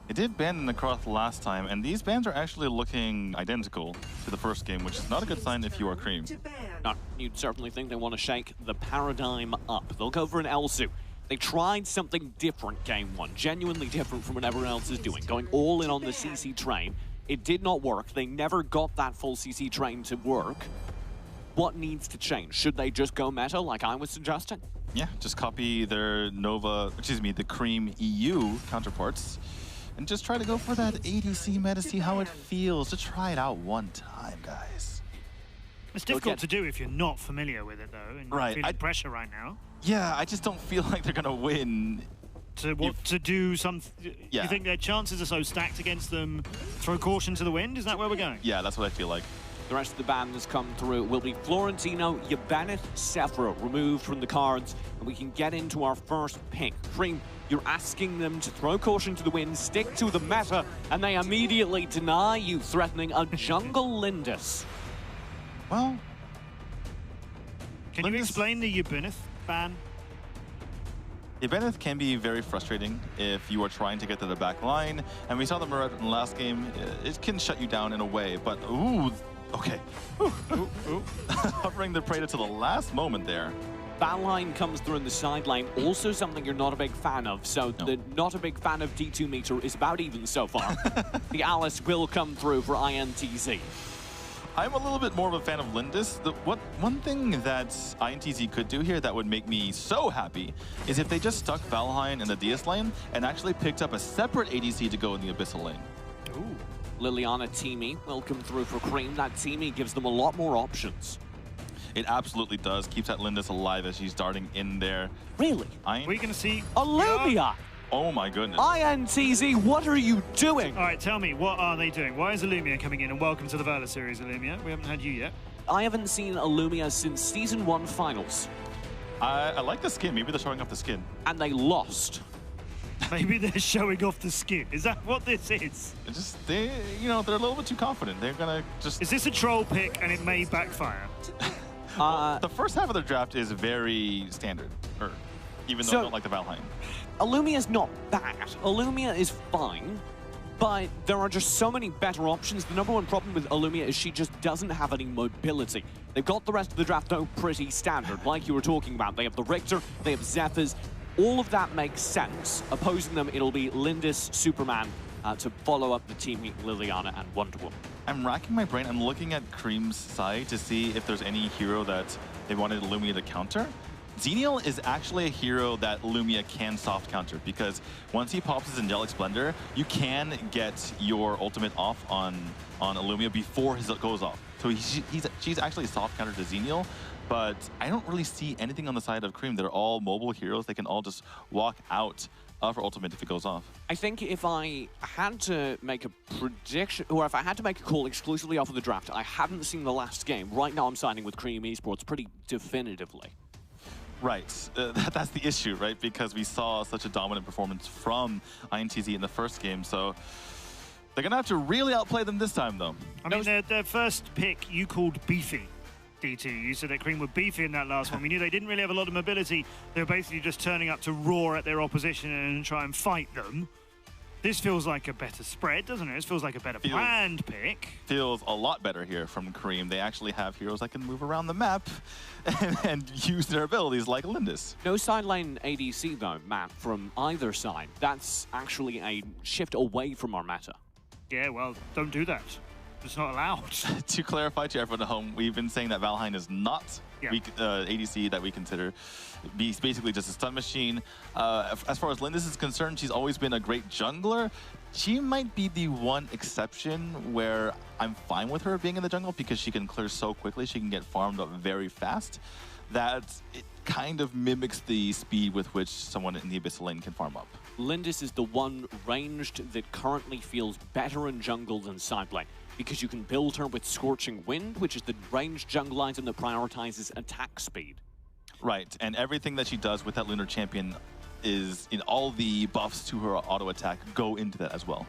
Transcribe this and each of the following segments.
It did ban across last time, and these bans are actually looking identical to the first game, which is not a good sign if you are Cream. No, you'd certainly think they want to shake the paradigm up. They'll go for an Elsu. They tried something different game one, genuinely different from what everyone else is doing, going all in on the CC train. It did not work. They never got that full CC train to work. What needs to change? Should they just go meta like I was suggesting? Yeah, just copy their the Cream EU counterparts and just try to go for that ADC meta, see how it feels. Just try it out one time, guys. It's difficult to do if you're not familiar with it, though, and you're feeling pressure right now. Yeah, I just don't feel like they're going to win. To do some... You think their chances are so stacked against them, throw caution to the wind? Is that where we're going? Yeah, that's what I feel like. The rest of the band has come through. Will be Florentino, Yabaneth, Sephra removed from the cards, and we can get into our first pick. Cream, you're asking them to throw caution to the wind, stick to the meta, and they immediately deny you, threatening a jungle Lindis. Well... Can you explain the Yabaneth ban? Yabaneth can be very frustrating if you are trying to get to the back line, and we saw the Murat in the last game. It can shut you down in a way, but ooh, okay. Hovering the Praetor to the last moment there. Valheim comes through in the side lane, also something you're not a big fan of, so the not a big fan of D2 meter is about even so far. The Alice will come through for INTZ. I'm a little bit more of a fan of Lindis. One thing that INTZ could do here that would make me so happy is if they just stuck Valheim in the DS lane and actually picked up a separate ADC to go in the Abyssal lane. Ooh. Liliana Teamy will come through for Cream. That Teamy gives them a lot more options. It absolutely does. Keeps that Lindis alive as she's darting in there. Really? We're going to see... Illumia! Oh my goodness. INTZ, what are you doing? All right, tell me, what are they doing? Why is Illumia coming in? And welcome to the Vale series, Illumia. We haven't had you yet. I haven't seen Illumia since Season 1 finals. I like the skin. Maybe they're showing off the skin. And they lost. Maybe they're showing off the skin. Is that what this is? They're a little bit too confident. They're gonna just... Is this a troll pick and it may backfire? The first half of the draft is very standard, even though I don't like the Valheim. Illumia's not bad. Illumia is fine, but there are just so many better options. The number one problem with Illumia is she just doesn't have any mobility. They've got the rest of the draft, though, pretty standard, like you were talking about. They have the Richter, they have Zephyrs. All of that makes sense. Opposing them, it'll be Lindis, Superman, to follow up the team Liliana and Wonder Woman. I'm racking my brain. I'm looking at Cream's side to see if there's any hero that they wanted Illumia to counter. Xenial is actually a hero that Illumia can soft counter, because once he pops his Angelic Splendor, you can get your ultimate off on Illumia before his goes off. So she's actually a soft counter to Xenial, but I don't really see anything on the side of Cream. They're all mobile heroes. They can all just walk out of her ultimate if it goes off. I think if I had to make a prediction, or if I had to make a call exclusively off of the draft, I haven't seen the last game. Right now I'm signing with Cream Esports pretty definitively. Right, that's the issue, right? Because we saw such a dominant performance from INTZ in the first game, so they're gonna have to really outplay them this time, though. I mean, their first pick you called beefy, D2. You said that Cream were beefy in that last one. We knew they didn't really have a lot of mobility. They were basically just turning up to roar at their opposition and try and fight them. This feels like a better spread, doesn't it? This feels like a better planned pick. Feels a lot better here from Cream. They actually have heroes that can move around the map and use their abilities like Lindis. No side lane ADC though, Matt, from either side. That's actually a shift away from our meta. Yeah, well, don't do that. It's not allowed. To clarify to everyone at home, we've been saying that Valheim is not ADC that we consider. He's basically just a stun machine. As far as Lindis is concerned, she's always been a great jungler. She might be the one exception where I'm fine with her being in the jungle, because she can clear so quickly. She can get farmed up very fast. That it kind of mimics the speed with which someone in the Abyssal lane can farm up. Lindis is the one ranged that currently feels better in jungle than side lane, because you can build her with Scorching Wind, which is the ranged jungle item that prioritizes attack speed. Right, and everything that she does with that Lunar Champion is, in all the buffs to her auto attack go into that as well.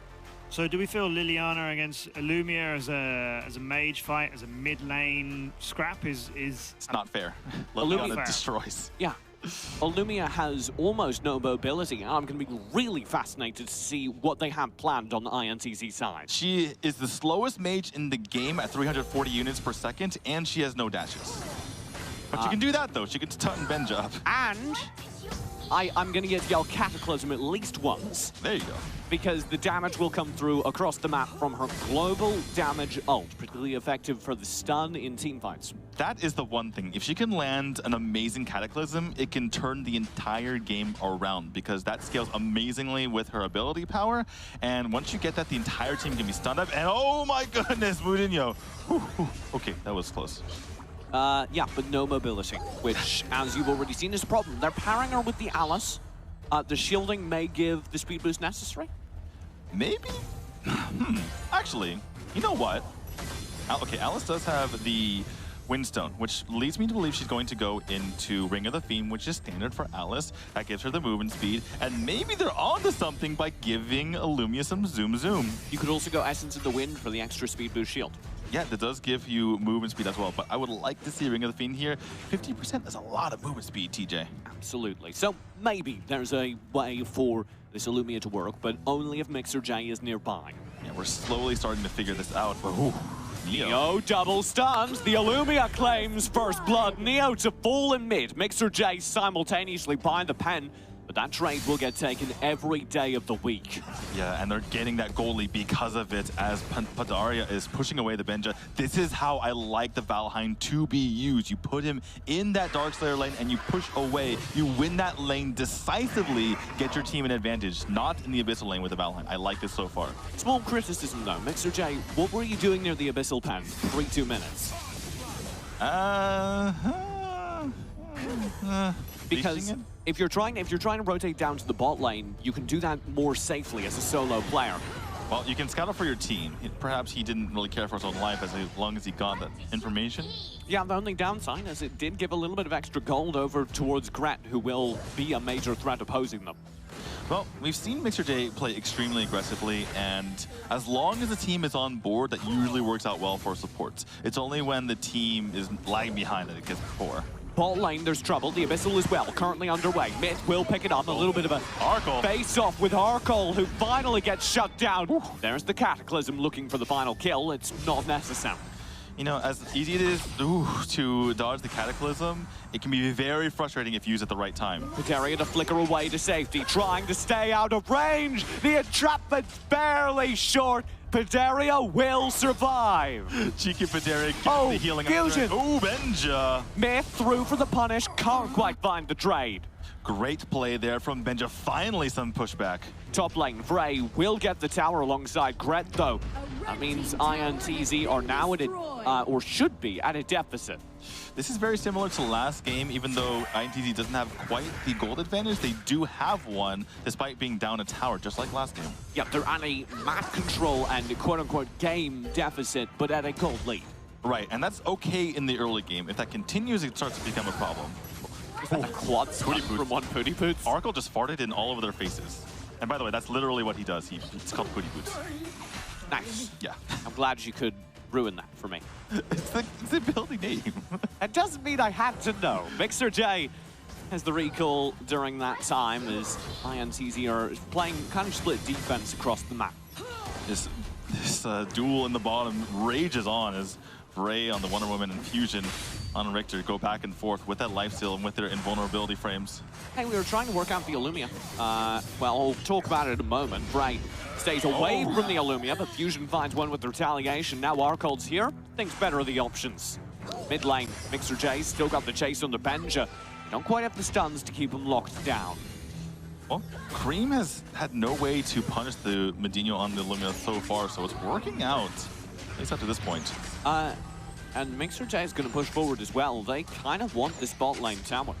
So do we feel Liliana against Illumia as a mage fight, as a mid lane scrap is It's not fair. Liliana destroys. Yeah, Illumia has almost no mobility, and I'm going to be really fascinated to see what they have planned on the INTZ side. She is the slowest mage in the game at 340 units per second, and she has no dashes. But she can do that, though. She can stun Benja up. And I'm going to get Yell Cataclysm at least once. There you go. Because the damage will come through across the map from her global damage ult, particularly effective for the stun in teamfights. That is the one thing. If she can land an amazing Cataclysm, it can turn the entire game around because that scales amazingly with her ability power. And once you get that, the entire team can be stunned up. And oh my goodness, Mourinho. Okay, that was close. Yeah, but no mobility, which, as you've already seen, is a problem. They're pairing her with the Alice. The shielding may give the speed boost necessary. Maybe? Actually, you know what? Okay, Alice does have the Windstone, which leads me to believe she's going to go into Ring of the Fiend, which is standard for Alice. That gives her the movement speed, and maybe they're onto something by giving Illumia some zoom. You could also go Essence of the Wind for the extra speed boost shield. Yeah, that does give you movement speed as well, but I would like to see Ring of the Fiend here. 50% is a lot of movement speed, TJ. Absolutely. So maybe there's a way for this Illumia to work, but only if Mixer J is nearby. Yeah, we're slowly starting to figure this out, but Neo double stuns. The Illumia claims first blood. Neo to fall in mid. Mixer J simultaneously behind the pen. But that trade will get taken every day of the week. Yeah, and they're getting that goalie because of it as Padaria is pushing away the Benja. This is how I like the Valheim to be used. You put him in that Darkslayer lane and you push away. You win that lane decisively, get your team an advantage, not in the Abyssal lane with the Valheim. I like this so far. Small criticism though. Mixer J, what were you doing near the Abyssal pen? 2 minutes. Because if you're trying to rotate down to the bot lane, you can do that more safely as a solo player. Well, you can scout it for your team. Perhaps he didn't really care for his own life as long as he got that information. Yeah, the only downside is it did give a little bit of extra gold over towards Gret, who will be a major threat opposing them. Well, we've seen Mixer J play extremely aggressively, and as long as the team is on board, that usually works out well for supports. It's only when the team is lagging behind that it gets poor. Bot lane, there's trouble. The Abyssal as well, currently underway. Myth will pick it up. A little bit of a face-off with Arkle, who finally gets shut down. There's the Cataclysm looking for the final kill. It's not necessary. You know, as easy it is to dodge the Cataclysm, it can be very frustrating if used at the right time. Padaria to flicker away to safety, trying to stay out of range. The entrapment's barely short. Padaria will survive. Cheeky Padaria gets the healing. Fusion. Oh, Benja. Myth through for the punish. Can't quite find the trade. Great play there from Benja. Finally some pushback. Top lane, Frey will get the tower alongside Gret, though. That means INTZ are now at or should be at a deficit. This is very similar to last game, even though INTZ doesn't have quite the gold advantage. They do have one, despite being down a tower, just like last game. Yeah, they're at a map control and quote-unquote game deficit, but at a gold lead. Right, and that's okay in the early game. If that continues, it starts to become a problem. Is that a quad stun from one Pooty Boots? Arkle just farted in all over their faces. And by the way, that's literally what he does. It's called Pooty Boots. Nice. Yeah. I'm glad you could ruin that for me. It's a building name. It doesn't mean I had to know. Mixer J has the recall during that time as INTZ are playing kind of split defense across the map. This duel in the bottom rages on as Ray on the Wonder Woman and Fusion on Richter go back and forth with that lifesteal and with their invulnerability frames. Hey, we were trying to work out the Illumia. Well, we'll talk about it in a moment. Ray stays away from the Illumia, but Fusion finds one with retaliation. Now Arkle's here. Thinks better of the options. Mid lane, Mixer J still got the chase on the Benja. Don't quite have the stuns to keep him locked down. Well, Cream has had no way to punish the Medino on the Illumia so far, so it's working out, at least up to this point. And Mixer J is going to push forward as well. They kind of want this bot lane tower.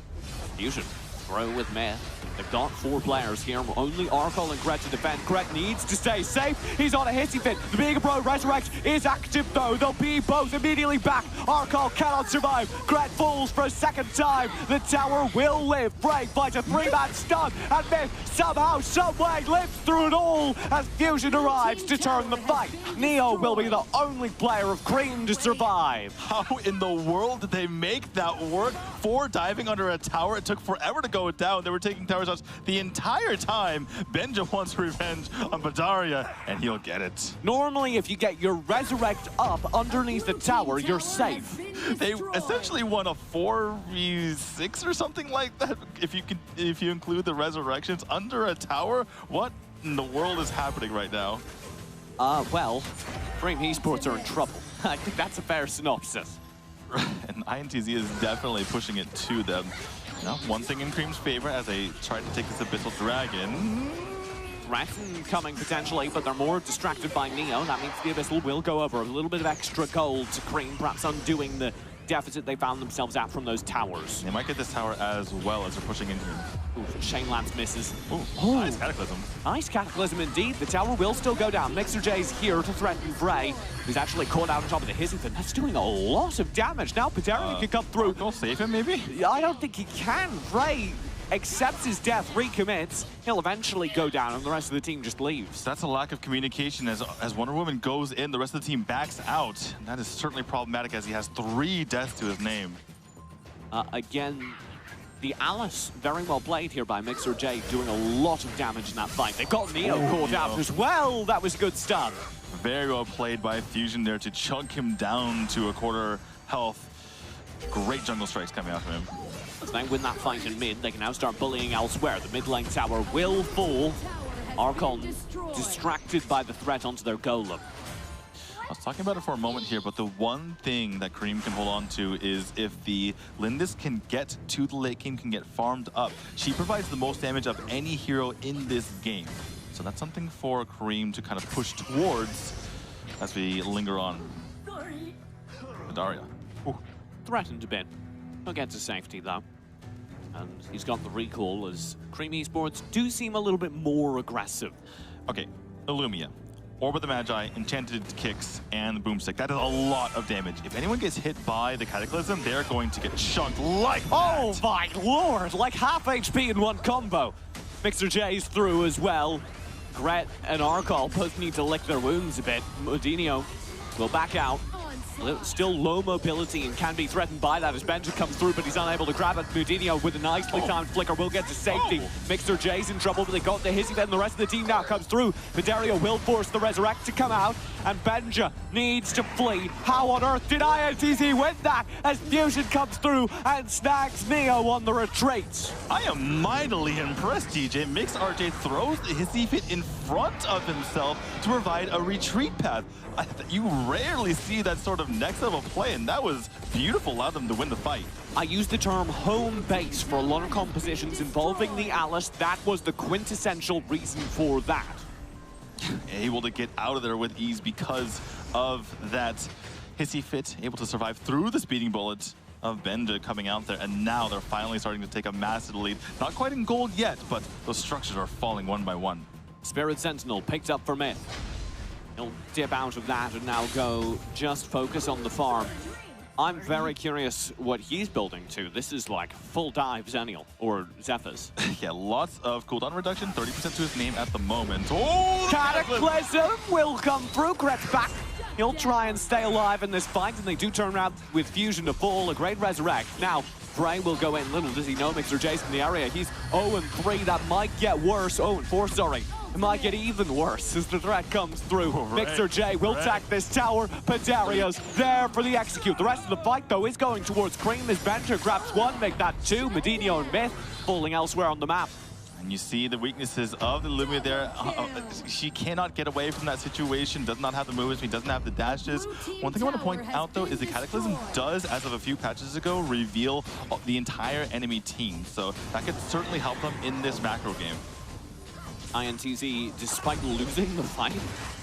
Fusion, throw with Myth. They've got 4 players here. Only Arcol and Gret to defend. Gret needs to stay safe. He's on a hissy fit. The Mega Bro Resurrect is active though. They'll be both immediately back. Arcol cannot survive. Gret falls for a second time. The tower will live. Bray finds a 3-man stun. And Myth somehow, someway lives through it all as Fusion arrives to turn the fight. Neo will be the only player of Cream to survive. How in the world did they make that work? 4 diving under a tower. It took forever to go down. They were taking tower shots the entire time. Benja wants revenge on Badaria, and he'll get it. Normally, if you get your Resurrect up underneath the tower, you're safe. They essentially won a 4v6 or something like that. If you include the resurrections under a tower, what in the world is happening right now? Well, Cream Esports are in trouble. I think that's a fair synopsis. And INTZ is definitely pushing it to them. Now, one thing in Cream's favor as they try to take this Abyssal Dragon. Threaten coming potentially, but they're more distracted by Neo. That means the Abyssal will go over. A little bit of extra gold to Cream, perhaps undoing the deficit they found themselves at from those towers. They might get this tower as well as they're pushing into him. Ooh, Shane Lance misses. Ooh, nice Cataclysm. Nice Cataclysm indeed. The tower will still go down. Mixer J's here to threaten Bray, who's actually caught out on top of the Hissington. That's doing a lot of damage. Now Padaria can come through. Go save him, maybe? I don't think he can. Bray accepts his death, recommits. He'll eventually go down, and the rest of the team just leaves. That's a lack of communication. As Wonder Woman goes in, the rest of the team backs out. And that is certainly problematic as he has 3 deaths to his name. Again, the Alice, very well played here by Mixer J, doing a lot of damage in that fight. They got Neo caught out as well. That was a good stun. Very well played by Fusion there to chunk him down to a quarter health. Great jungle strikes coming out of him. As they win that fight in mid, they can now start bullying elsewhere. The mid lane tower will fall. Archon distracted by the threat onto their golem. I was talking about it for a moment here, but the one thing that Cream can hold on to is if the Lindis can get to the late game, can get farmed up, she provides the most damage of any hero in this game. So that's something for Cream to kind of push towards as we linger on. Daria. Threatened a bit. He'll get to safety though. And he's got the recall as Cream Esports do seem a little bit more aggressive. Okay, Illumia. Orb of the Magi, Enchanted Kicks, and the Boomstick. That is a lot of damage. If anyone gets hit by the Cataclysm, they're going to get chunked like that. Oh my lord! Like half HP in one combo. Mixer J's through as well. Gret and Arcol both need to lick their wounds a bit. Modinho will back out. Still low mobility and can be threatened by that as Benja comes through, but he's unable to grab it. Mudinho with a nicely timed flicker will get to safety. Mixer J's in trouble, but they got the hissy then. The rest of the team now comes through. Padaria will force the Resurrect to come out, and Benja needs to flee. How on earth did INTZ win that as Fusion comes through and snags Neo on the retreat? I am mightily impressed, DJ. Mix RJ throws the hissy fit in front of himself to provide a retreat path. You rarely see that sort of next level play, and that was beautiful, allowed them to win the fight. I use the term home base for a lot of compositions involving the Alice. That was the quintessential reason for that. Able to get out of there with ease because of that hissy fit, able to survive through the speeding bullets of Benja coming out there, and now they're finally starting to take a massive lead. Not quite in gold yet, but those structures are falling one by one. Spirit Sentinel picked up for Myth. He'll dip out of that and now go just focus on the farm. I'm very curious what he's building to. This is like full dive Zenial or Zephyrs. Yeah, lots of cooldown reduction, 30% to his name at the moment. Oh, Cataclysm will come through. Gret's back. He'll try and stay alive in this fight, and they do turn around with Fusion to fall. A great resurrect. Now, Bray will go in. Little does he know Mixer J's in the area. He's 0-3. That might get worse. 0-4, sorry. It might get even worse as the threat comes through. Mixer J will attack this tower. Padaria's there for the execute. The rest of the fight, though, is going towards Cream as Benja grabs 1, make that 2. Medinho and Myth falling elsewhere on the map. And you see the weaknesses of the Lumia there. She cannot get away from that situation, does not have the movements, he doesn't have the dashes. One thing I want to point out, though, is the Cataclysm does, as of a few patches ago, reveal the entire enemy team. So that could certainly help them in this macro game. INTZ, despite losing the fight,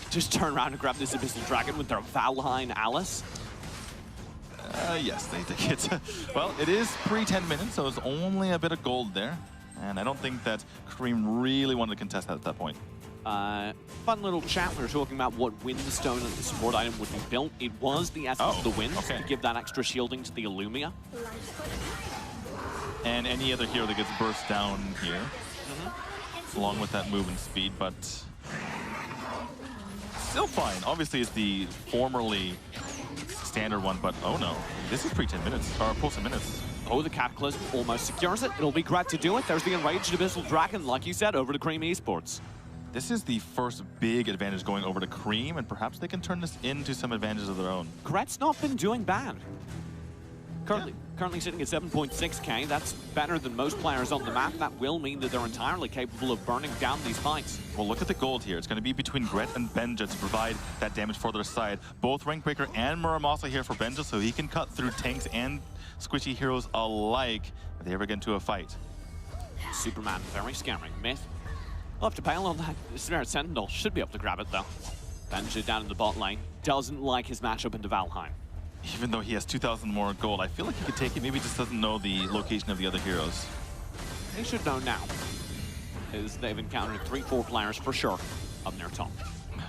just turn around and grab this Abyssal Dragon with their Valheim Alice. Yes, they get. Well, it is pre-10 minutes, so it's only a bit of gold there. And I don't think that Kareem really wanted to contest that at that point. Fun little chat. We were talking about what Windstone and the support item would be built. It was the essence of the wind to give that extra shielding to the Illumia. And any other hero that gets burst down here, along with that movement speed, but still fine. Obviously, it's the formerly standard one, but oh no, this is pre-10 minutes, or post-10 minutes. Oh, the Cataclysm almost secures it. It'll be great to do it. There's the Enraged Abyssal Dragon, like you said, over to Cream Esports. This is the first big advantage going over to Cream, and perhaps they can turn this into some advantages of their own. Gret's not been doing bad. Currently sitting at 7.6k. That's better than most players on the map. That will mean that they're entirely capable of burning down these fights. Well, look at the gold here. It's going to be between Gret and Benja to provide that damage for their side. Both Rankbreaker and Muramasa here for Benja, so he can cut through tanks and squishy heroes alike if they ever get into a fight. Superman, very scary. Myth. We'll have to bail on that. Spirit Sentinel should be able to grab it, though. Benja down in the bot lane. Doesn't like his matchup into Valheim. Even though he has 2,000 more gold, I feel like he could take it. Maybe he just doesn't know the location of the other heroes. He should know now, as they've encountered 3-4 players for sure up near top.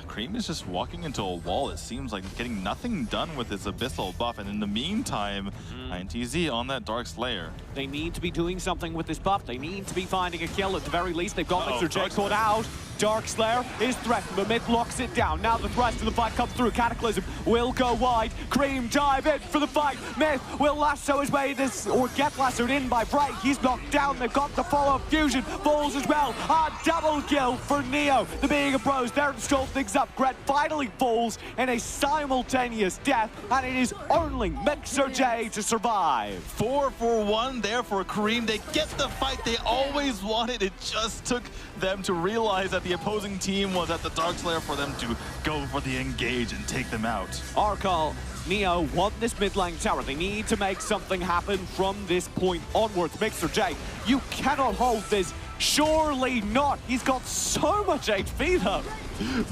Cream is just walking into a wall, it seems like, getting nothing done with his Abyssal buff, and in the meantime, INTZ on that Dark Slayer. They need to be doing something with this buff. They need to be finding a kill at the very least. They've got Mr. J caught out. Dark Slayer is threatened, but Myth locks it down. Now the thrust of the fight comes through. Cataclysm will go wide. Cream dive in for the fight. Myth will lasso his way this, or get lassoed in by Break. He's knocked down. They've got the follow-up fusion. Falls as well. A double kill for Neo. The being of pros there to stall things up. Gret finally falls in a simultaneous death, and it is only Mixer J to survive. 4 for 1 there for Kareem. They get the fight they always wanted. It just took them to realize that the opposing team was at the Dark Slayer for them to go for the engage and take them out. Our call. Neo want this mid lane tower. They need to make something happen from this point onwards. Mixer J, you cannot hold this. Surely not. He's got so much HP though.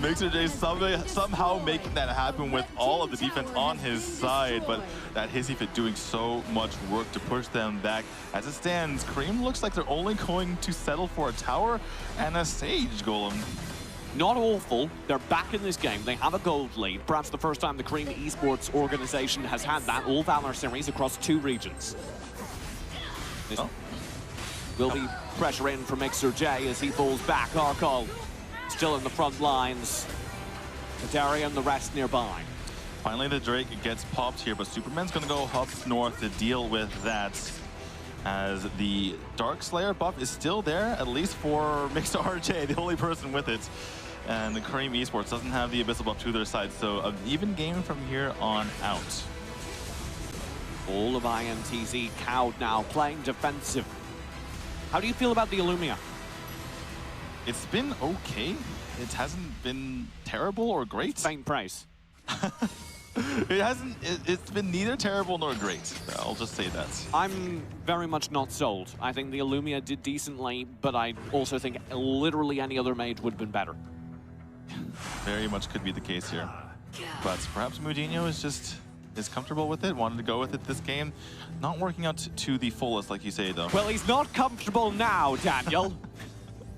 Mixer J somehow making that happen with all of the defense on his side, but that Hissy Fit doing so much work to push them back. As it stands, Cream looks like they're only going to settle for a tower and a Sage Golem. Not awful. They're back in this game. They have a gold lead. Perhaps the first time the Cream Esports organization has had that all Valor series across 2 regions. This will be pressure in for Mixer J as he falls back. Arkol still in the front lines. Kataria and the rest nearby. Finally, the Drake gets popped here, but Superman's going to go up north to deal with that, as the Dark Slayer buff is still there, at least for Mixer RJ, the only person with it. And the Cream Esports doesn't have the Abyssal buff to their side, so an even game from here on out. All of INTZ cowed now, playing defensive. How do you feel about the Illumia? It's been okay. It hasn't been terrible or great. Faint praise. It's been neither terrible nor great. I'll just say that. I'm very much not sold. I think the Illumia did decently, but I also think literally any other mage would have been better. Very much could be the case here. But perhaps Mudinho is comfortable with it, wanted to go with it this game. Not working out to the fullest, like you say, though. Well, he's not comfortable now, Daniel.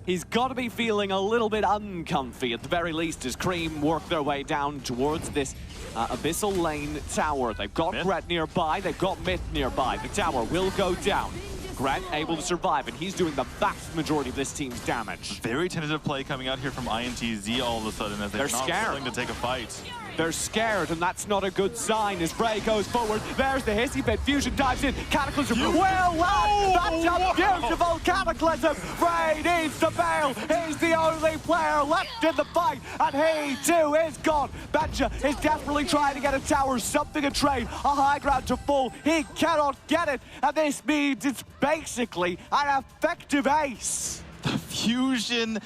He's got to be feeling a little bit uncomfy, at the very least, as Cream work their way down towards this Abyssal Lane tower. They've got Gret nearby, they've got Myth nearby. The tower will go down. Gret able to survive, and he's doing the vast majority of this team's damage. Very tentative play coming out here from INTZ all of a sudden, as they're not willing to take a fight. They're scared, and that's not a good sign as Bray goes forward. There's the Hissy Fit. Fusion dives in. Cataclysm. Well, that's a beautiful Cataclysm. Bray needs to bail. He's the only player left in the fight, and he too is gone. Benja is desperately trying to get a tower, something a trade, a high ground to fall. He cannot get it, and this means it's basically an effective ace. The Fusion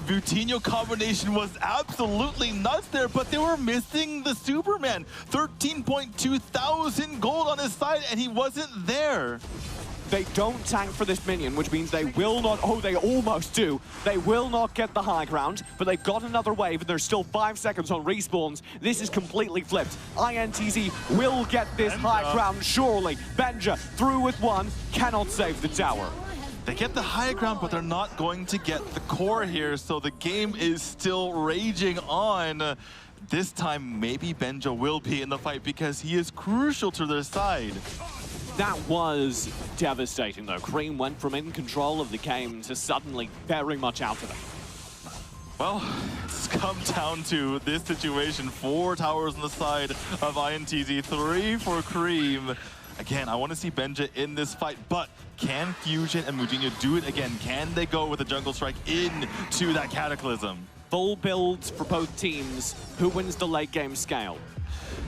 Vutinho combination was absolutely nuts there, but they were missing the Superman. 13.2 thousand gold on his side, and he wasn't there. They don't tank for this minion, which means they will not, oh, they almost do. They will not get the high ground, but they got another wave, and there's still 5 seconds on respawns. This is completely flipped. INTZ will get this high ground, surely. Benja through with 1, cannot save the tower. They get the high ground, but they're not going to get the core here, so the game is still raging on. This time, maybe Benja will be in the fight because he is crucial to their side. That was devastating, though. Cream went from in control of the game to suddenly very much out of it. Well, it's come down to this situation. 4 towers on the side of INTZ, 3 for Cream. Again, I want to see Benja in this fight, but can Fusion and Mujinho do it again? Can they go with a jungle strike into that Cataclysm? Full builds for both teams. Who wins the late game scale?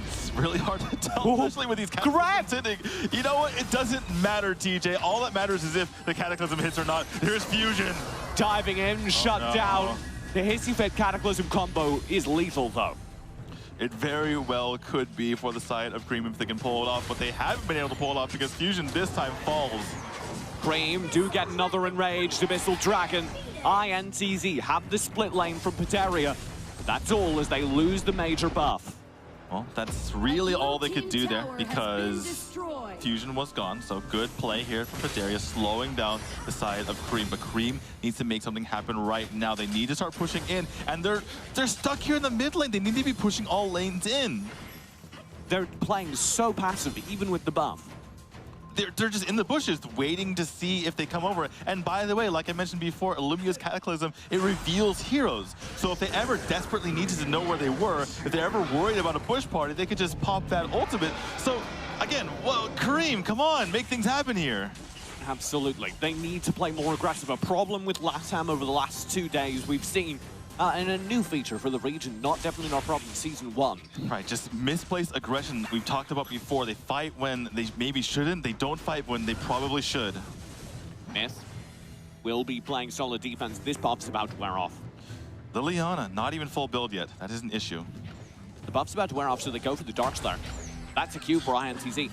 It's really hard to tell, especially with these Cataclysms hitting. You know what? It doesn't matter, TJ. All that matters is if the Cataclysm hits or not. Here's Fusion. Diving in, shut down. The Hissy Fit Cataclysm combo is lethal, though. It very well could be for the side of Cream if they can pull it off, but they haven't been able to pull it off because Fusion this time falls. Cream do get another enraged Abyssal Dragon. INTZ have the split lane from Pateria. But that's all as they lose the major buff. Well, that's really all they could do there because Fusion was gone. So good play here from Pateria, slowing down the side of Cream. But Cream needs to make something happen right now. They need to start pushing in, and they're stuck here in the mid lane. They need to be pushing all lanes in. They're playing so passive, even with the buff. They're just in the bushes waiting to see if they come over. And by the way, like I mentioned before, Illumia's Cataclysm, it reveals heroes. So if they ever desperately needed to know where they were, if they're ever worried about a bush party, they could just pop that ultimate. So again, well, Kareem, come on, make things happen here. Absolutely. They need to play more aggressive. A problem with Latam over the last 2 days we've seen. And a new feature for the region, definitely not a problem in Season 1. Right, just misplaced aggression we've talked about before. They fight when they maybe shouldn't. They don't fight when they probably should. Myth will be playing solid defense. This buff's about to wear off. Liliana, not even full build yet. That is an issue. The buff's about to wear off, so they go for the Dark Slayer. That's a cue for INTZ.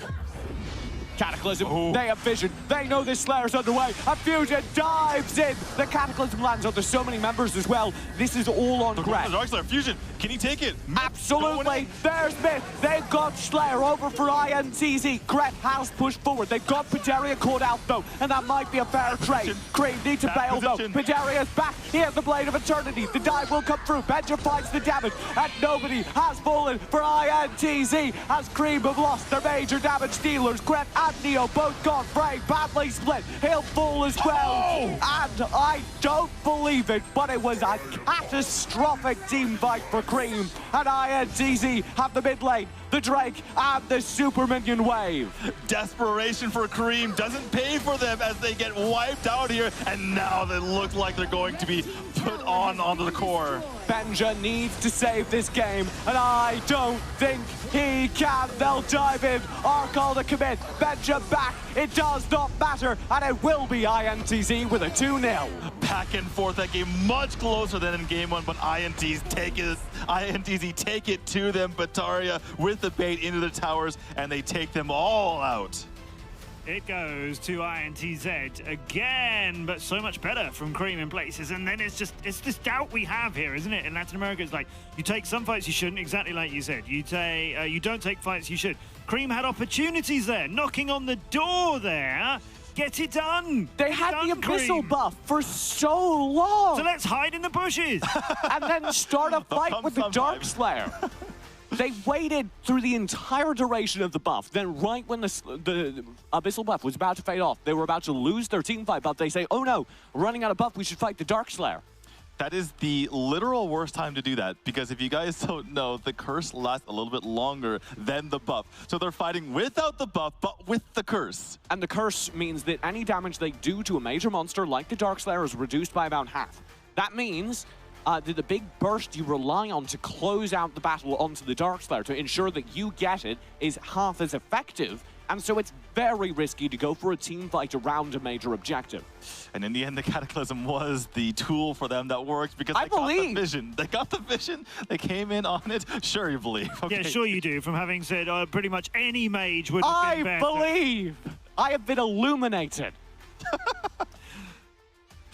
Cataclysm, They have vision. They know this Slayer's underway. A Fusion dives in. The Cataclysm lands on. There's so many members as well. This is all on Gret. Dark Slayer, Fusion, can he take it? Absolutely. There's Myth. They've got Slayer over for INTZ. Gret has pushed forward. They've got Pateria caught out, though, and that might be a fair trade. Cream need to bail, though. Pateria's back. He has the Blade of Eternity. The dive will come through. Benja finds the damage, and nobody has fallen for INTZ as Cream have lost their major damage dealers. Gret and Neo both got Frey badly split. He'll fall as well. And I don't believe it, but it was a catastrophic team fight for Cream. And INTZ have the mid lane, the Drake, and the super minion wave. Desperation for Kareem doesn't pay for them as they get wiped out here, and now they look like they're going to be put onto the core. Benja needs to save this game, and I don't think he can. They'll dive in. Arkall to commit. Benja back. It does not matter, and it will be INTZ with a 2-0. Back and forth, that game much closer than in game 1, but INTZ take it to them. Bataria with the bait into the towers, and they take them all out. It goes to INTZ again, but so much better from Cream in places. And then it's this doubt we have here, isn't it? In Latin America, it's like, you take some fights you shouldn't, exactly like you said. You don't take fights you should. Cream had opportunities there, knocking on the door there. Get it done. They had the Abyssal buff for so long. So let's hide in the bushes. And then start a fight with the Dark Slayer. They waited through the entire duration of the buff. Then right when the Abyssal buff was about to fade off, they were about to lose their team fight buff. They say, oh no, we're running out of buff. We should fight the Dark Slayer. That is the literal worst time to do that, because if you guys don't know, the curse lasts a little bit longer than the buff. So they're fighting without the buff, but with the curse. And the curse means that any damage they do to a major monster like the Dark Slayer is reduced by about half. That means that the big burst you rely on to close out the battle onto the Dark Slayer to ensure that you get it is half as effective. And so it's very risky to go for a team fight around a major objective. And in the end, the Cataclysm was the tool for them that worked because they got the vision. They got the vision. They came in on it. Sure, you believe. Okay. Yeah, sure you do. From having said pretty much any mage would have been better. I believe. I have been illuminated.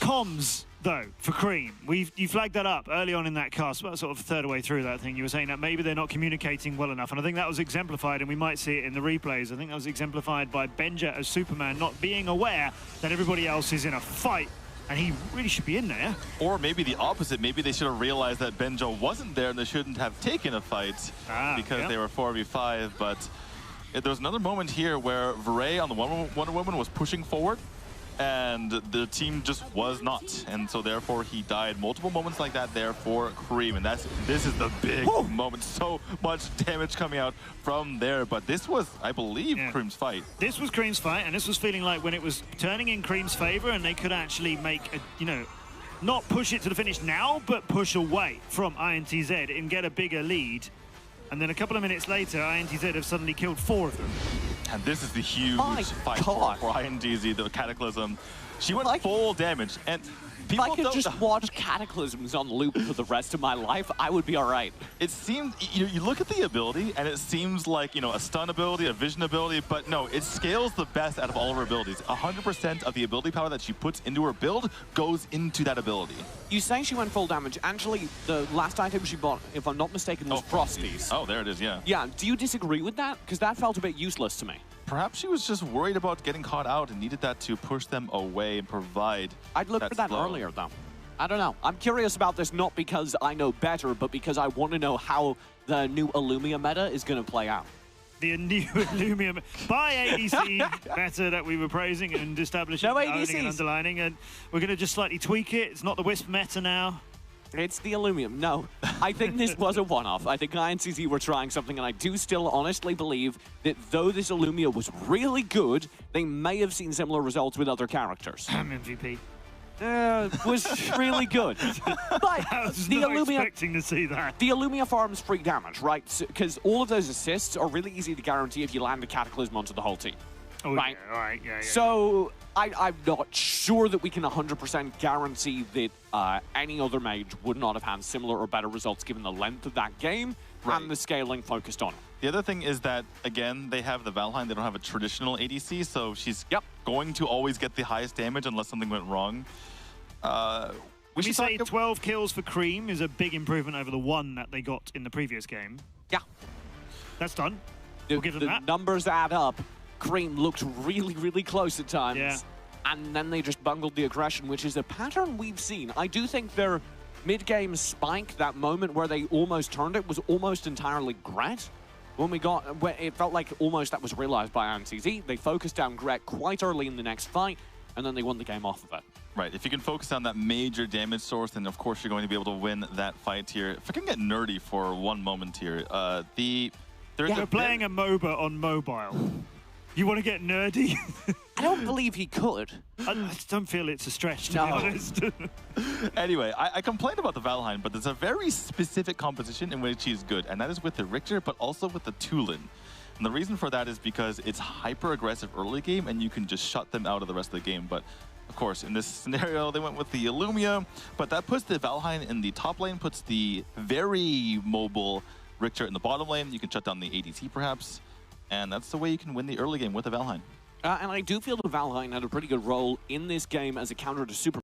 comms, though, for Cream. You flagged that up early on in that cast, about sort of a third way through that thing. You were saying that maybe they're not communicating well enough, and I think that was exemplified, and we might see it in the replays. I think that was exemplified by Benja as Superman not being aware that everybody else is in a fight, and he really should be in there. Or maybe the opposite. Maybe they should have realized that Benja wasn't there and they shouldn't have taken a fight because they were 4v5. But there was another moment here where Vare on the Wonder Woman was pushing forward, and the team just was not, and so therefore he died. Multiple moments like that there for Cream, and this is the big moment. So much damage coming out from there, but this was, I believe, Cream's fight. This was Cream's fight, and this was feeling like when it was turning in Cream's favor, and they could actually make a, you know, not push it to the finish now, but push away from INTZ and get a bigger lead. And then a couple of minutes later, INTZ have suddenly killed 4 of them. And this is the huge fight for INTZ, the Cataclysm. She went full damage, and if I could just watch Cataclysms on loop for the rest of my life, I would be all right. It seems, you look at the ability, and it seems like, you know, a stun ability, a vision ability, but no, it scales the best out of all of her abilities. 100% of the ability power that she puts into her build goes into that ability. You say she went full damage. Actually, the last item she bought, if I'm not mistaken, was Frosties. Oh, there it is, yeah. Yeah, do you disagree with that? Because that felt a bit useless to me. Perhaps she was just worried about getting caught out and needed that to push them away and provide. I'd look for that earlier, though. I don't know. I'm curious about this not because I know better, but because I want to know how the new Illumia meta is going to play out. The new Illumia by ADC meta that we were praising and establishing, owning and underlining, and we're going to just slightly tweak it. It's not the Wisp meta now. It's the Illumium. No, I think this was a one-off. I think INTZ were trying something, and I do still honestly believe that though this Illumia was really good, they may have seen similar results with other characters. I'm MVP. Was really good. But I was the not Illumia, expecting to see that. The Illumia farms free damage, right? Because all of those assists are really easy to guarantee if you land a Cataclysm onto the whole team. Oh, right? Yeah, all right, yeah. So I'm not sure that we can 100% guarantee that any other mage would not have had similar or better results given the length of that game and the scaling focused on it. The other thing is that, again, they have the Valheim. They don't have a traditional ADC, so she's going to always get the highest damage unless something went wrong. We should say 12 kills for Cream is a big improvement over the 1 that they got in the previous game. Yeah. That's done. We'll give them that. Numbers add up. Cream looked really, really close at times. Yeah. And then they just bungled the aggression, which is a pattern we've seen. I do think their mid-game spike, that moment where they almost turned it, was almost entirely Gret. When it felt like almost that was realized by INTZ. They focused down Gret quite early in the next fight, and then they won the game off of it. Right, if you can focus on that major damage source, then of course you're going to be able to win that fight here. If I can get nerdy for one moment here, they're playing a MOBA on mobile. You want to get nerdy? I don't believe he could. I just don't feel it's a stretch, to be honest. Anyway, I complained about the Valheim, but there's a very specific composition in which he's good, and that is with the Richter, but also with the Tulin. And the reason for that is because it's hyper-aggressive early game, and you can just shut them out of the rest of the game. But, of course, in this scenario, they went with the Illumia, but that puts the Valheim in the top lane, puts the very mobile Richter in the bottom lane. You can shut down the ADC, perhaps. And that's the way you can win the early game with the Valheim. And I do feel the Valheim had a pretty good role in this game as a counter to Super